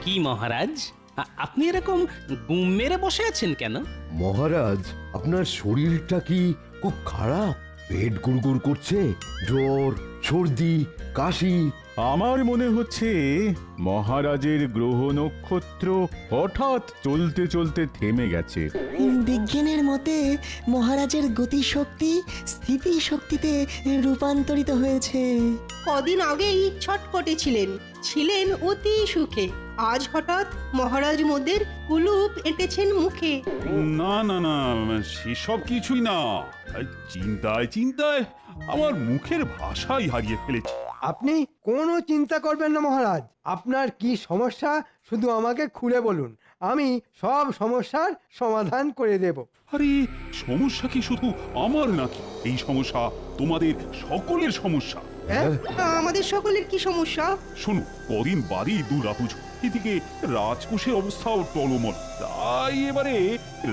কি মহারাজ, আপনি এরকম গুম মেরে বসে আছেন কেন? মহারাজ, আপনার শরীরটা কি খুব খারাপ? পেট গুড়গুড় করছে, জ্বর, সর্দি, কাশি? আমার মনে হচ্ছে মহারাজের গ্রহ নক্ষত্র হঠাৎ চলতে চলতে থেমে গেছে। বিজ্ঞানের মতে মহারাজের গতিশক্তি স্থিতিশক্তিতে রূপান্তরিত হয়েছে। কদিন আগেই ছটপটে ছিলেন অতি সুখে। আজ হঠাৎ মহারাজ মোদের কুলুপ এঁটেছেন মুখে। না না না, সেসব কিছুই না। চিন্তায় চিন্তায় আমার মুখের ভাষাই হারিয়ে ফেলেছি। আপনি কোনো চিন্তা করবেন না মহারাজ। আপনার কি সমস্যা শুধু আমাকে খুলে বলুন, আমি সব সমস্যার সমাধান করে দেব। আরে সমস্যা কি শুধু আমার নাকি? এই সমস্যা তোমাদের সকলের সমস্যা। হ্যাঁ? আমাদের সকলের কি সমস্যা? শোনো, কদিন বাদেই দুর্গাপুজো, এদিকে রাজকোষের অবস্থাও টলমল। তাই এবারে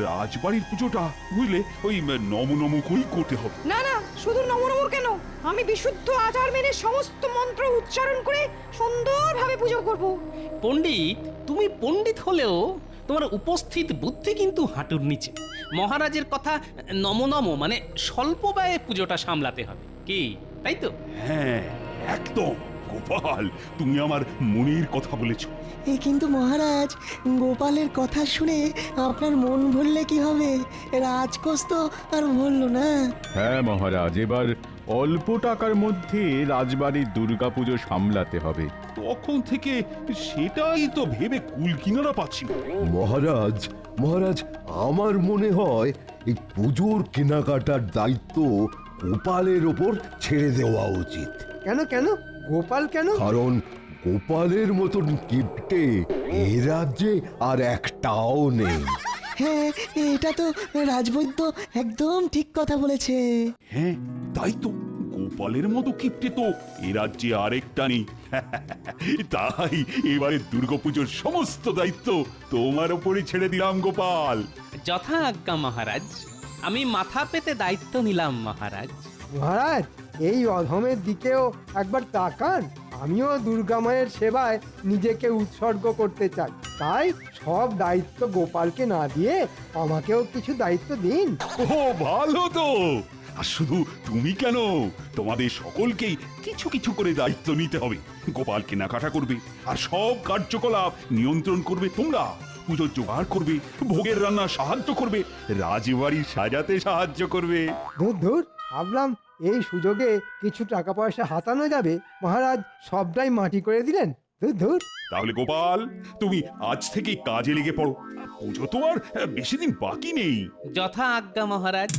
রাজবাড়ির পুজোটা বুঝলে ওই নম নম করেই করতে হবে। না না, শুধু নমনমর কেন, আমি বিশুদ্ধ আচার মেনে সমস্ত মন্ত্র উচ্চারণ করে সুন্দরভাবে পুজো করব। পণ্ডিত, তুমি পণ্ডিত হলেও তোমার উপস্থিত বুদ্ধি কিন্তু হাঁটুর নিচে। মহারাজের কথা নম নম মানে স্বল্প ব্যয়ে পুজোটা সামলাতে হবে, কি তাই তো? হ্যাঁ একদম। গোপাল, তুমি আমার মনের কথা বলেছো। কিন্তু মহারাজ, গোপালের কথা শুনে আপনার মন ভরলে কি হবে? রাজকোষ তো আর ভরল না। হ্যাঁ মহারাজ, এবার অল্প টাকার মধ্যে রাজবাড়ির দুর্গাপুজো সামলাতে হবে। তখন থেকে সেটাই তো ভেবে কুল কিনারা পাচ্ছি না। মহারাজ, মহারাজ, আমার মনে হয় এই পুজোর কেনাকাটার দায়িত্ব গোপালের ওপর ছেড়ে দেওয়া উচিত। কেন কেন? গোপাল কেন? কারণ গোপালের মতন কিপ্টে এ রাজ্যে আর একটাও নেই। হ্যাঁ, এটা তো রাজবৈদ্য একদম ঠিক কথা বলেছে। হ্যাঁ তাই তো, গোপালের মতো কিপ্টে তো এ রাজ্যে আরেকটা নেই। তাই এবারে দুর্গাপুজোর সমস্ত দায়িত্ব তোমার ওপরে ছেড়ে দিলাম গোপাল। যথা আজ্ঞা মহারাজ, আমি মাথা পেতে দায়িত্ব নিলাম মহারাজ। মহারাজ, এই অধমের দিকেও একবার তাকান। আমিও দুর্গা মায়ের সেবায় নিজেকে উৎসর্গ করতে চাই। তাই সব দায়িত্ব গোপালকে না দিয়ে আমাকেও কিছু দায়িত্ব দিন। ও ভালো তো। আর শুধু তুমি কেন, তোমাদের সকলকেই কিছু কিছু করে দায়িত্ব নিতে হবে। গোপাল কেনাকাটা করবে, আর সব কার্যকলাপ নিয়ন্ত্রণ করবে তোমরা। পুজোর জোগাড় করবে, ভোগের রান্না সাহায্য করবে, রাজবাড়ি সাজাতে সাহায্য করবে। ধুর ধুর, ভাবলাম এই সুযোগে কিছু টাকা পয়সা হাতানো যাবে, মহারাজ সবটাই মাটি করে দিলেন। ধুর ধুর। তাহলে গোপাল, তুমি আজ থেকেই কাজে লেগে পড়ো। পুজো তো আর বেশি দিন বাকি নেই। যথা আজ্ঞা মহারাজ।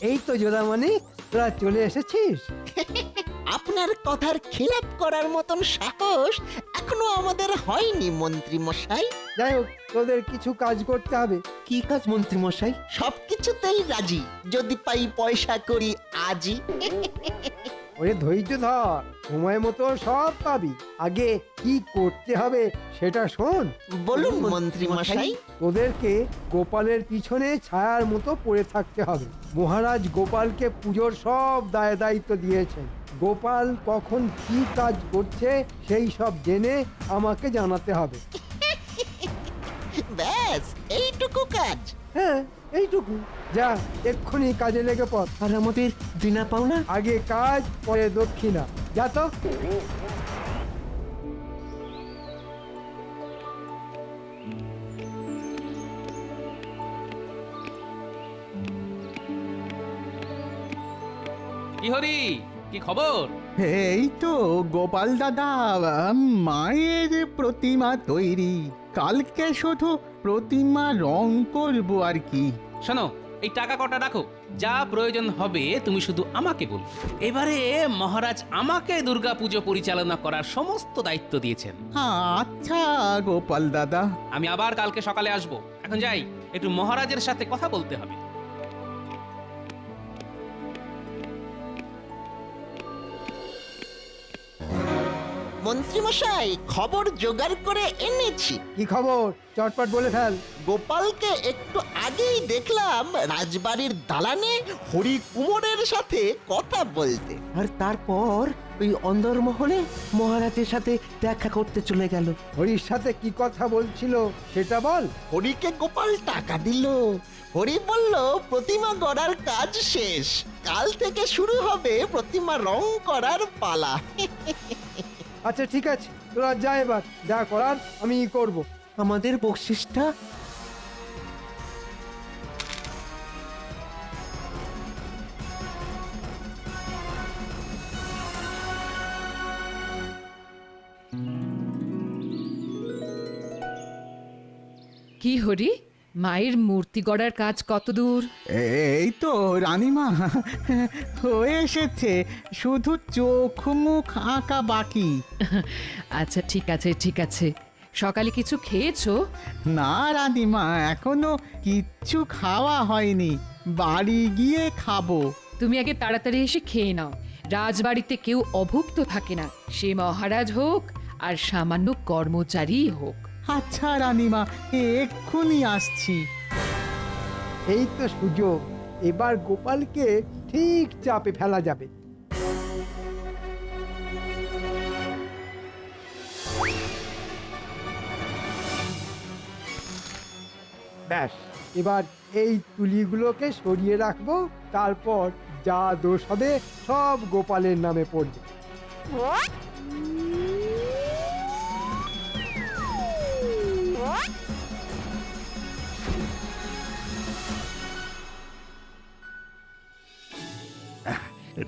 এই তো জোড়ামণি, তোরা চলে এসেছিস। আপনার কথার খিলাপ করার মতন সাহস এখনো আমাদের হয়নি মন্ত্রী মশাই। যাই হোক, তোদের কিছু কাজ করতে হবে। কি কাজ মন্ত্রী মশাই? সবকিছুতেই রাজি, যদি পাই পয়সা করি আজই। ওরে ধৈর্য ধর, সময় মতো সব পাবি। আগে কি করতে হবে সেটা শোন। বলুন মন্ত্রী মশাই। তোদেরকে গোপালের পিছনে ছায়ার মতো পড়ে থাকতে হবে। মহারাজ গোপালকে পুজোর সব দায় দায়িত্ব দিয়েছেন। গোপাল কখন কি কাজ করছে সেই সব জেনে আমাকে জানাতে হবে। ব্যাস এইটুকু কাজ? হ্যাঁ, এইটুকু। যা, এক্ষুনি কাজে লেগে পড়। আর আমাদের দিনা পাওনা? আগে কাজ, পরে দক্ষিণা। যা তো। কি হরি, কি খবর? এই তো গোপাল দাদা, মায়ের প্রতিমা তৈরি। কালকে শুধু প্রতিমা রং করব আর কি। শোনো, এই টাকা কটা রাখো, যা প্রয়োজন হবে তুমি শুধু আমাকে বলো। এবারে মহারাজ আমাকে দুর্গাপুজো পরিচালনা করার সমস্ত দায়িত্ব দিয়েছেন। আচ্ছা গোপাল দাদা। আমি আবার কালকে সকালে আসব। এখন যাই, একটু মহারাজের সাথে কথা বলতে হবে। মন্ত্রী মশাই, খবর জোগাড় করে এনেছি। কি খবর? চটপট বলে ফেল। গোপালকে একটু আগেই দেখলাম রাজবাড়ির দালানে হরি কুমোরের সাথে কথা বলতে। আর তারপর ওই অন্দরমহলে মহারাজের সাথে দেখা করতে চলে গেল। হরির সাথে কি কথা বলছিল সেটা বল। হরিকে গোপাল টাকা দিল। হরি বলল প্রতিমা গড়ার কাজ শেষ, কাল থেকে শুরু হবে প্রতিমা রং করার পালা। আচ্ছা ঠিক আছে, তোরা যা, এবার যা করার আমি করব। আমাদের বকশিসটা কি হরি, মায়ের মূর্তি গড়ার কাজ কত দূর? এই তো রানীমা, হয়ে এসেছে, শুধু চোখ মুখ আঁকা বাকি। আচ্ছা ঠিক আছে ঠিক আছে, সকালে কিছু খেয়েছো? না রানীমা, এখনো কিচ্ছু খাওয়া হয়নি, বাড়ি গিয়ে খাবো। তুমি আগে তাড়াতাড়ি এসে খেয়ে নাও। রাজবাড়িতে কেউ অভুক্ত থাকে না, সে মহারাজ হোক আর সামান্য কর্মচারী হোক। আচ্ছা রানীমা, এক্ষুনি আসছি। এই তো সুযোগ, এবার গোপালকে ঠিক চাপে ফেলা যাবে। ব্যাস, এবার এই তুলিগুলোকে সরিয়ে রাখবো, তারপর যা দোষ হবে সব গোপালের নামে পড়বে।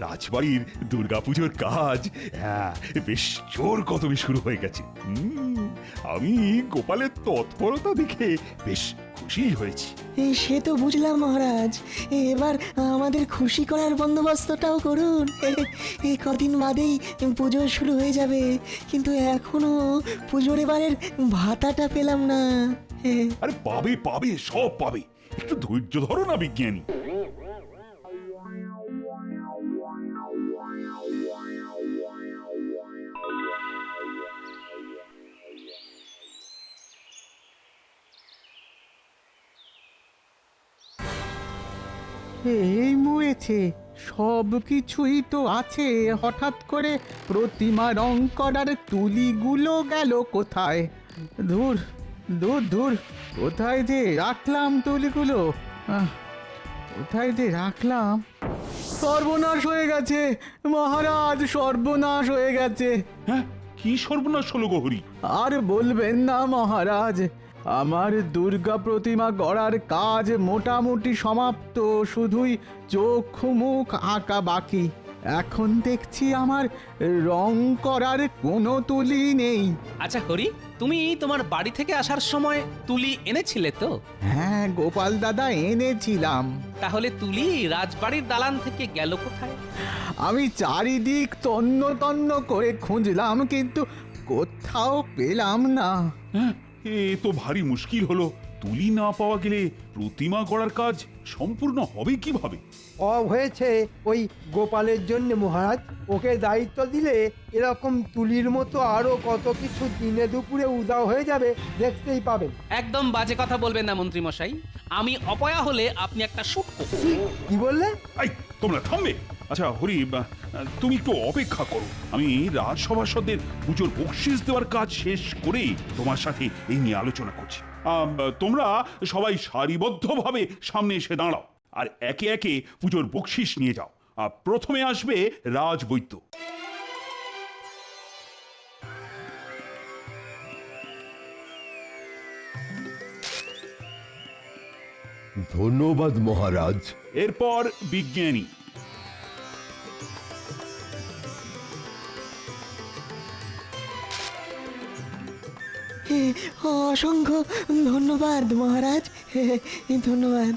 রাজবাড়ির দুর্গাপুজোর কাজ বেশ জোর কদমে শুরু হয়ে গেছে। আমি গোপালের তৎপরতা দেখে বেশ খুশি হয়েছি। সে তো বুঝলাম মহারাজ, এবার আমাদের খুশি করার বন্দোবস্তটাও করুন। এই কদিন বাদেই পুজো শুরু হয়ে যাবে, কিন্তু এখনো পুজোর এবারের ভাতাটা পেলাম না। আরে পাবে পাবে, সব পাবে, একটু ধৈর্য ধরো না বিজ্ঞানী। এই মরেছে, সব কিছুই তো আছে, হঠাৎ করে প্রতিমা রং করার তুলিগুলো গেল কোথায়? দূর দূর দূর, কোথায় যে রাখলাম তুলিগুলো? কোথায় যে রাখলাম? সর্বনাশ হয়ে গেছে মহারাজ, সর্বনাশ হয়ে গেছে। হ্যাঁ, কি সর্বনাশ হলো গহরি? আর বলবেন না মহারাজ, আমার দুর্গা প্রতিমা গড়ার কাজ মোটামুটি সমাপ্ত, শুধুই চোখ মুখ আঁকা বাকি। এখন দেখছি আমার রং করার কোনো তুলি নেই। আচ্ছা হরি, তুমি তোমার বাড়ি থেকে আসার সময় তুলি এনেছিলে তো? হ্যাঁ গোপাল দাদা, এনেছিলাম। তাহলে তুলি রাজবাড়ির দালান থেকে গেল কোথায়? আমি চারিদিক তন্ন তন্ন করে খুঁজলাম, কিন্তু কোথাও পেলাম না। হ্যাঁ, এ তো ভারী মুশকিল হলো। তুলি না পাওয়া গেলে প্রতিমা গড়ার কাজ সম্পূর্ণ হবে কিভাবে? হয়েছে ওই গোপালের জন্য মহারাজ। ওকে দায়িত্ব দিলে এরকম তুলির মতো আরো কত কিছু দিনে দুপুরে উদাও হয়ে যাবে, দেখতেই পাবেন। একদম বাজে কথা বলবেন না মন্ত্রী মশাই। আমি অপয়া হলে আপনি একটা শুটকো। কি বললে? এই, তোমরা থামবে? আচ্ছা হরি, তুমি একটু অপেক্ষা করো, আমি রাজসভাসদের পুজোর বকশিস দেওয়ার কাজ শেষ করেই তোমার সাথে এই নিয়ে আলোচনা করছি। তোমরা সবাই সারিবদ্ধভাবে সামনে এসে দাঁড়াও আর একে একে পুজোর বকশিস নিয়ে যাও। প্রথমে আসবে রাজবৈদ্য। ধন্যবাদ মহারাজ। এরপর বিজ্ঞানী। অসংখ্য ধন্যবাদ মহারাজ, ধন্যবাদ।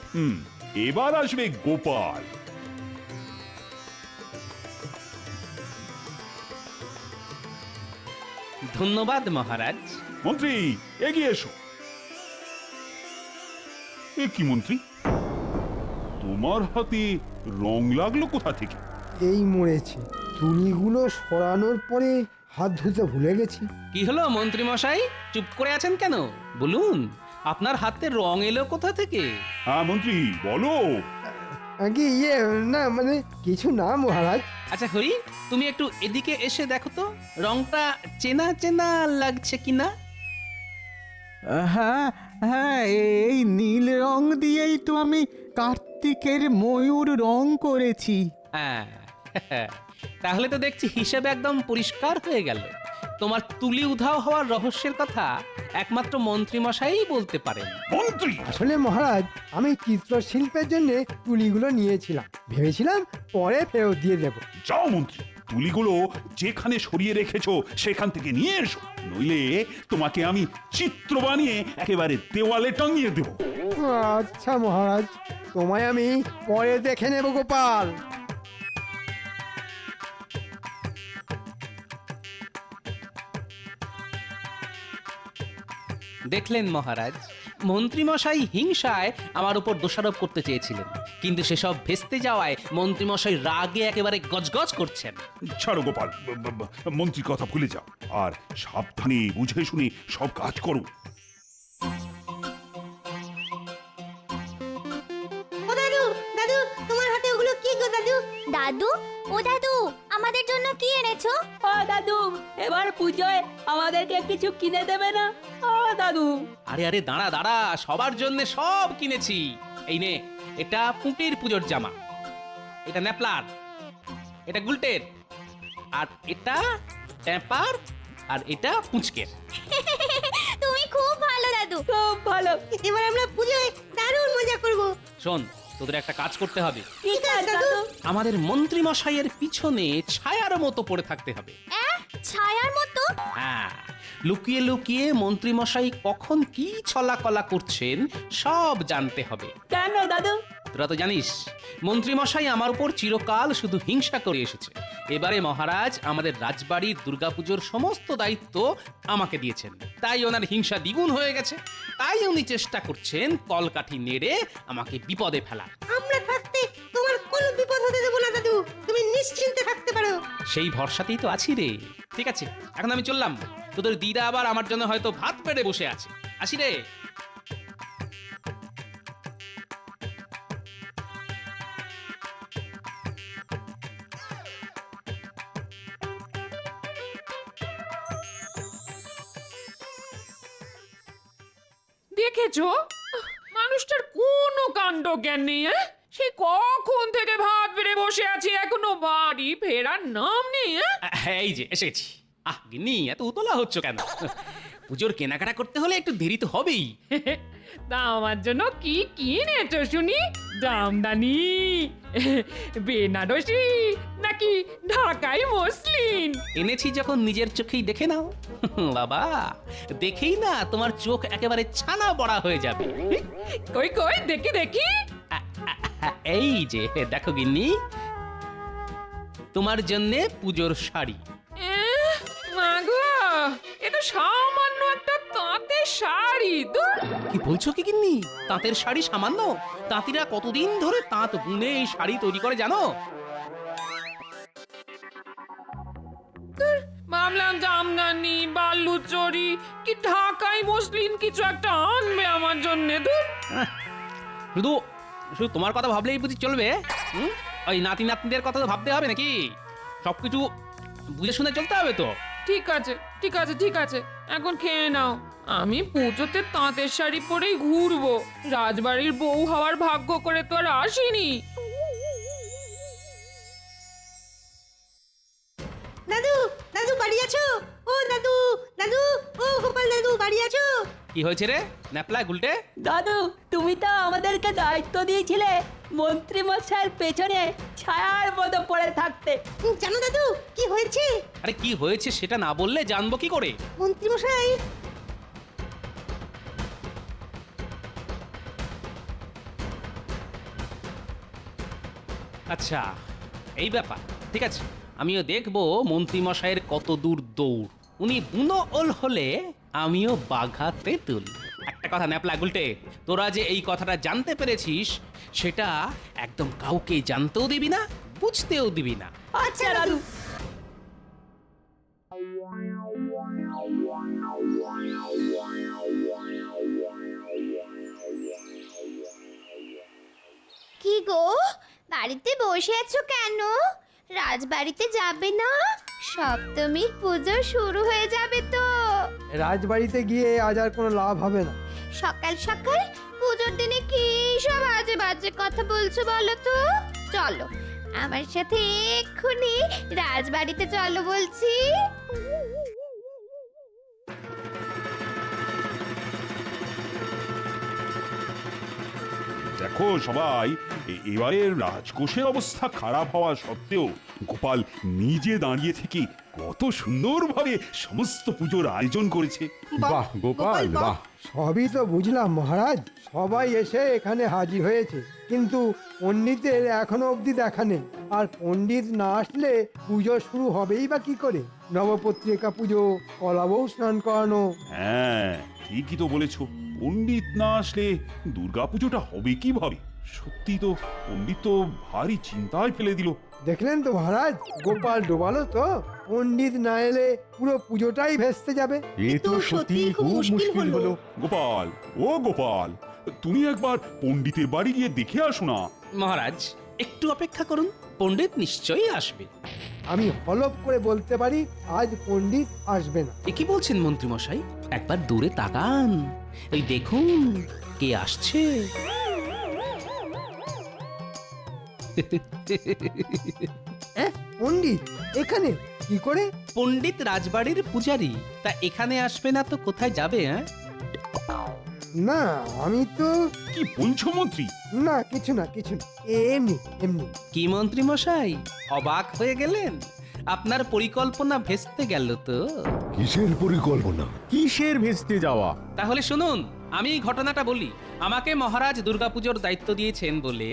এবার আসবে গোপাল। ধন্যবাদ মহারাজ। মন্ত্রী, এগিয়ে এসো। এ কি মন্ত্রী, তোমার হাতে রং লাগলো কোথা থেকে? এই মরেছে, তুলিগুলো সরানোর পরে হাত ধুতে ভুলে গেছি। কি হলো মন্ত্রী মশাই, চুপ করে আছেন কেন? বলুন, আপনার হাতে রং এলো কোথা থেকে? হ্যাঁ মন্ত্রী, বলো। আগে না মানে কিছু না মহারাজ, আচ্ছা হরি, তুমি একটু এদিকে এসে দেখো তো রংটা চেনা চেনা লাগছে কিনা। হ্যাঁ হ্যাঁ, এই নীল রং দিয়েই তো আমি কার্তিকের ময়ূর রং করেছি। হ্যাঁ, তাহলে তো দেখছি হিসেবে একদম পরিষ্কার হয়ে গেল। তোমার তুলি উধাও হওয়ার রহস্যের কথা একমাত্র মন্ত্রী মশাই বলতে পারেন। মন্ত্রী আসলে মহারাজ, আমি চিত্রশিল্পের জন্য তুলিগুলো নিয়েছিলাম, ভেবেছিলাম পরে ফেরত দিয়ে দেব। যাও মন্ত্রী, তুলিগুলো যেখানে সরিয়ে রেখেছো সেখান থেকে নিয়ে এসো, নইলে তোমাকে আমি চিত্র বানিয়ে একেবারে দেওয়ালে টাঙিয়ে দেবো। আচ্ছা মহারাজ, তোমায় আমি পরে দেখে নেব গোপাল। দেখলেন মহারাজ, মন্ত্রীমশাই হিংসায় আমার উপর দোষারোপ করতে চেয়েছিলেন, কিন্তু সেসব ভেস্তে যাওয়ায় মন্ত্রীমশাই রাগে একেবারে গজগজ করছেন। ছাড়ো গোপাল, মন্ত্রীর কথা ভুলে যাও, আর সাবধানে বুঝে শুনে সব কাজ করো। ও দাদু, দাদু তোমার হাতে ওগুলো কি গো দাদু? দাদু, ও দাদু, আমাদের জন্য কি এনেছো? ও দাদু, এবার পুজোয় আমাদেরকে কিছু কিনে দেবে না? ও দাদু। আরে আরে দাঁড়া দাঁড়া, সবার জন্য সব কিনেছি। এই নে, এটা পুঁটির পুজোর জামা, এটা ন্যাপলার, এটা গুলটের, আর এটা ট্যাপার, আর এটা পুঁচকের। তুমি খুব ভালো দাদু। খুব ভালো। এবার আমরা পুজোয় দারুণ মজা করব। শোন, তোদের একটা কাজ করতে হবে। ঠিক আছে দাদু। আমাদের মন্ত্রী মশাইয়ের পিছনে ছায়ার মতো পড়ে থাকতে হবে। ছায়ার মতো? হ্যাঁ, লুকিয়ে লুকিয়ে মন্ত্রী মশাই কখন কি ছলাকলা করছেন সব জানতে হবে। কেন দাদু? তোরা তো জানিস মন্ত্রী মশাই আমার উপর চিরকাল শুধু হিংসা করে এসেছে। এবারে মহারাজ আমাদের রাজবাড়ির দুর্গাপুজোর সমস্ত দায়িত্ব আমাকে দিয়েছেন, তাই ওনার হিংসা দ্বিগুণ হয়ে গেছে। তাই উনি চেষ্টা করছেন কলকাঠি নেড়ে আমাকে বিপদে ফেলার। আমরা থাকতে তোমার কোনো বিপদ হতে দেব না দাদু, তুমি নিশ্চিন্তে থাকতে পারো। সেই ভরসাতেই তো আছি রে। ঠিক আছে, এখন আমি চললাম। তোদের দিদা আবার আমার জন্য হয়তো ভাত পেড়ে বসে আছে। আসি রে। দেখেছো, মানুষটার কোনো কাণ্ড জ্ঞান নেই। সে কখন থেকে ভাত বেড়ে বসে আছে, এখনো বাড়ি ফেরার নাম নেই। এই যে এসেছি। আহ গিন্নি, এত উতলা হচ্ছ কেন? পুজোর কেনাকাটা করতে হলে একটু দেরি তো হবেই। তা আমার জন্য কি কিনেছো শুনি? জামদানি, বেনারসি, নাকি ঢাকাই মসলিন? এনেছি যখন নিজের চোখেই দেখে নাও। বাবা, দেখেই না তোমার চোখ একেবারে ছানা বড়া হয়ে যাবে। কই কই দেখি দেখি। এই যে দেখো গিন্নি, তোমার জন্য পুজোর শাড়ি। মাগো, এ তো সামান্য একটা তাঁতের শাড়ি। দূর, কি বলছো কি গিন্নি? তাঁতের শাড়ি সামান্য? তাঁতিরা কতদিন ধরে তাঁত বুনে এই শাড়ি তৈরি করে জানো? ভাবলাম জামদানি, বালুচরি কি ঢাকাই মসলিন কিছু একটা আনবে আমার জন্য। দূর, শুধু শুধু তোমার কথা ভাবলেই বুঝি চলবে? ওই নাতি নাতনিদের কথা তো ভাবতে হবে নাকি? সবকিছু বুঝে শুনে চলতে হবে তো। ঠিক আছে ঠিক আছে ঠিক আছে, এখন খেয়ে নাও। আমি পুজোতে তাঁতের শাড়ি পরেই ঘুরবো, রাজবাড়ির বউ হওয়ার ভাগ্য করে তো আর আসিনি। দাদু, দাদু বাড়ি আছো? ও দাদু, দাদু, ও গোপাল দাদু বাড়ি আছো? কি হয়েছে রে ন্যাপলা গুলটে? দাদু, তুমি তো আমাদেরকে দায়িত্ব দিয়েছিলে মন্ত্রী মশাইয়ের পেছনে ছায়ার মতো পড়ে থাকতে। জানো দাদু কি হয়েছে? আরে কি হয়েছে সেটা না বললে জানবো কি করে? মন্ত্রী মশাই আচ্ছা, এই ব্যাপার। ঠিক আছে, আমিও দেখবো মন্ত্রী মশাইয়ের কত দূর দৌড়। উনি বুনো ওল হলে আমিও বাঘা তেঁতুল। একটা কথা ন্যাপলা গুলটে, তোরা যে এই কথাটা জানতে পেরেছিস সেটা একদম কাউকে জানতেও দিবি না, বুঝতেও দিবি না। আচ্ছা দাদু। কি গো, বাড়িতে বসে আছো কেন? রাজবাড়িতে যাবে না? সপ্তমীর পুজো শুরু হয়ে যাবে তো। রাজবাড়িতে গিয়ে আজ আর কোনো লাভ হবে না। সকাল সকাল পুজোর দিনে কি সব আজে বাজে কথা বলছো বলো তো? চলো আমার সাথে এক্ষুনি রাজবাড়িতে চলো বলছি। দেখো সবাই, এবারের রাজকোষের অবস্থা খারাপ হওয়া সত্ত্বেও গোপাল নিজে দাঁড়িয়ে থেকে কত সুন্দরভাবে সমস্ত পুজোর আয়োজন করেছে। বাহ গোপাল বাহ। সবই তো বুঝলাম মহারাজ, সবাই এসে এখানে হাজির হয়েছে, কিন্তু পণ্ডিতের এখনো অবধি দেখা নেই। আর পণ্ডিত না আসলে পুজো শুরু হবেই বা কি করে? নবপত্রিকা পুজো, কলাবউ স্নান করানো। হ্যাঁ, ঠিকই তো বলেছো। পণ্ডিত না আসলে দুর্গাপুজোটা হবে কিভাবে? সত্যি তো, পণ্ডিত তো ভারী চিন্তায় ফেলে দিল। দেখলেন তো মহারাজ, গোপাল ডোবালো তো। পণ্ডিত না এলে পুরো পুজোটাই ভেস্তে যাবে। এ তো সত্যি খুব মুশকিল হলো। গোপাল, ও গোপাল, তুমি একবার পণ্ডিতের বাড়ি গিয়ে দেখে আসো না। মহারাজ একটু অপেক্ষা করুন, পণ্ডিত নিশ্চয়ই আসবে। আমি হলফ করে বলতে পারি আজ পণ্ডিত আসবে না। এ কি বলছেন মন্ত্রী মশাই? একবার দূরে তাকান, এই দেখুন কে আসছে। পণ্ডিত এখানে কি করে? পণ্ডিত রাজবাড়ির পূজারী, তা এখানে আসবে না তো কোথায় যাবে? হ্যাঁ, না আমি তো কি বলছো মন্ত্রী? না, কিছু না কিছু না, এমনি এমনি। কি মন্ত্রী মশাই অবাক হয়ে গেলেন? আপনার পরিকল্পনা ভেস্তে গেল তো? কিসের পরিকল্পনা? কিসের ভেস্তে যাওয়া? তাহলে শুনুন, আমি এই ঘটনাটা বলি। আমাকে মহারাজ দুর্গাপুজোর দায়িত্ব দিয়েছেন বলে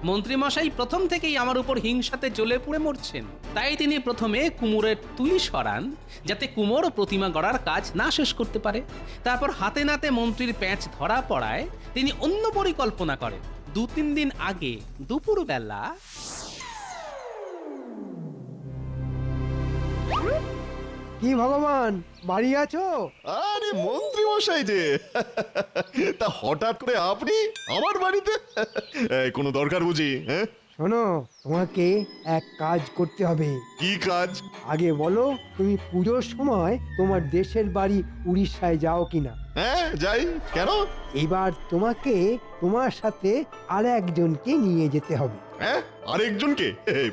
মন্ত্রী মশাই প্রথম থেকেই আমার উপর হিংসাতে জ্বলে পুড়ে মরছেন। তাই তিনি প্রথমে কুমোরের তুলি সরান, যাতে কুমোর প্রতিমা গড়ার কাজ না শেষ করতে পারে। তারপর হাতে নাতে মন্ত্রীর প্যাঁচ ধরা পড়ায় তিনি অন্য পরিকল্পনা করেন। 2-3 দিন আগে দুপুরবেলা কি ভগবান, বাড়ি আছো? আরে মন্ত্রী মশাই যে, তা হঠাৎ করে আপনি আমার বাড়িতে? কোনো দরকার বুঝি? হ্যাঁ শোনো, তোমাকে এক কাজ করতে হবে। কি কাজ? আগে বলো, তুমি পুজোর সময় তোমার দেশের বাড়ি উড়িষ্যায় যাও কিনা? হ্যাঁ যাই। কেন? এবার তোমাকে তোমার সাথে আর একজনকে নিয়ে যেতে হবে। হ্যাঁ আরেকজনকে?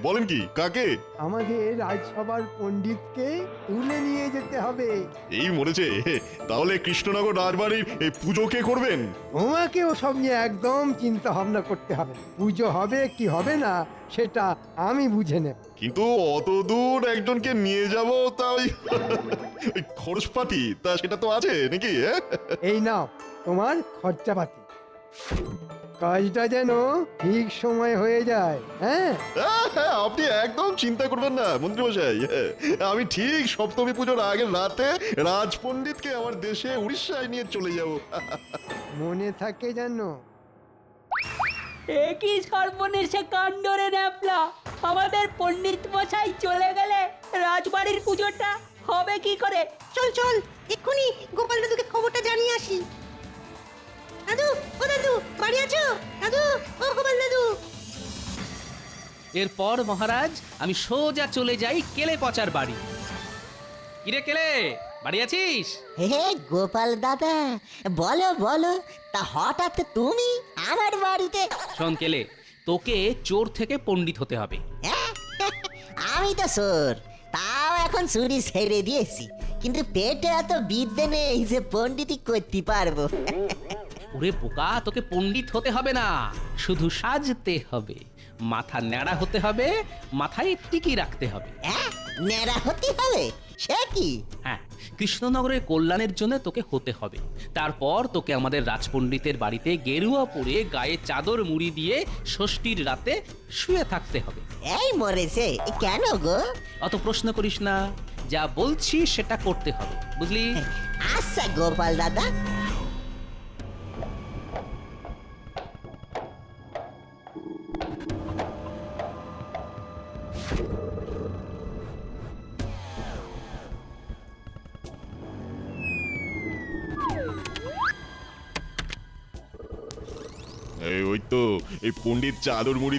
বলেন কি, কাকে? আমাদের রাজসভার পণ্ডিতকে তুলে নিয়ে যেতে হবে। এই মরেছে, তাহলে কৃষ্ণনগর রাজবাড়ির এই পুজো কে করবেন? তোমাকে ওসব নিয়ে একদম চিন্তা ভাবনা করতে হবে না। পুজো হবে কি হবে না সেটা আমি বুঝে নেব। কিন্তু অত দূর একজনকে নিয়ে যাব, তা ওই খরচপাতি তা সেটা তো আছে নাকি? এই নাও তোমার খরচাপাতি। কাজটা যেন ঠিক সময় হয়ে যায়। হ্যাঁ আপনি একদম চিন্তা করবেন না মন্ত্রী মশাই, আমি ঠিক সপ্তমী পুজোর আগের রাতে রাজপণ্ডিতকে আমার দেশে উড়িষ্যায় নিয়ে চলে যাব। মনে থাকে যেন। এ কি সর্বনেশে কাণ্ড রে ন্যাপলা! আমাদের পণ্ডিত মশাই চলে গেলে রাজবাড়ির পুজোটা হবে কি করে? চল চল, এক্ষুনি গোপাল দাদুকে খবরটা জানিয়ে আসি। দাদু, ও দাদু, বাড়ি আছো? দাদু, ও গোপাল দাদু। এরপর মহারাজ আমি সোজা চলে যাই কেলে পচার বাড়ি। কিরে কেলে, বাড়ি আছিস? হে গোপাল দাদা, বলো বলো, তা হঠাৎ তুমি আমার বাড়িতে? শোন কেলে, তোকে চোর থেকে পণ্ডিত হতে হবে। আমি তো চোর, তাও এখন চুরি ছেড়ে দিয়েছি, কিন্তু পেটে এত বিদ্যে নেই যে পণ্ডিতই করতে পারবো। ওরে বোকা, তোকে পণ্ডিত হতে হবে না, শুধু সাজতে হবে। মাথা ন্যাড়া হতে হবে, মাথায় টিকি রাখতে হবে। ন্যাড়া হতে হবে? সে কি? হ্যাঁ, কৃষ্ণনগরের কল্যাণের জন্য তোকে হতে হবে। তারপর তোকে আমাদের রাজপণ্ডিতের বাড়িতে গেরুয়া পরে গায়ে চাদর মুড়ি দিয়ে ষষ্ঠীর রাতে শুয়ে থাকতে হবে। এই মরেছে, কেন গো? অত প্রশ্ন করিস না, যা বলছি সেটা করতে হবে, বুঝলি? আচ্ছা গোপাল দাদা। ওই তো এই পণ্ডিত চাদর মুড়ি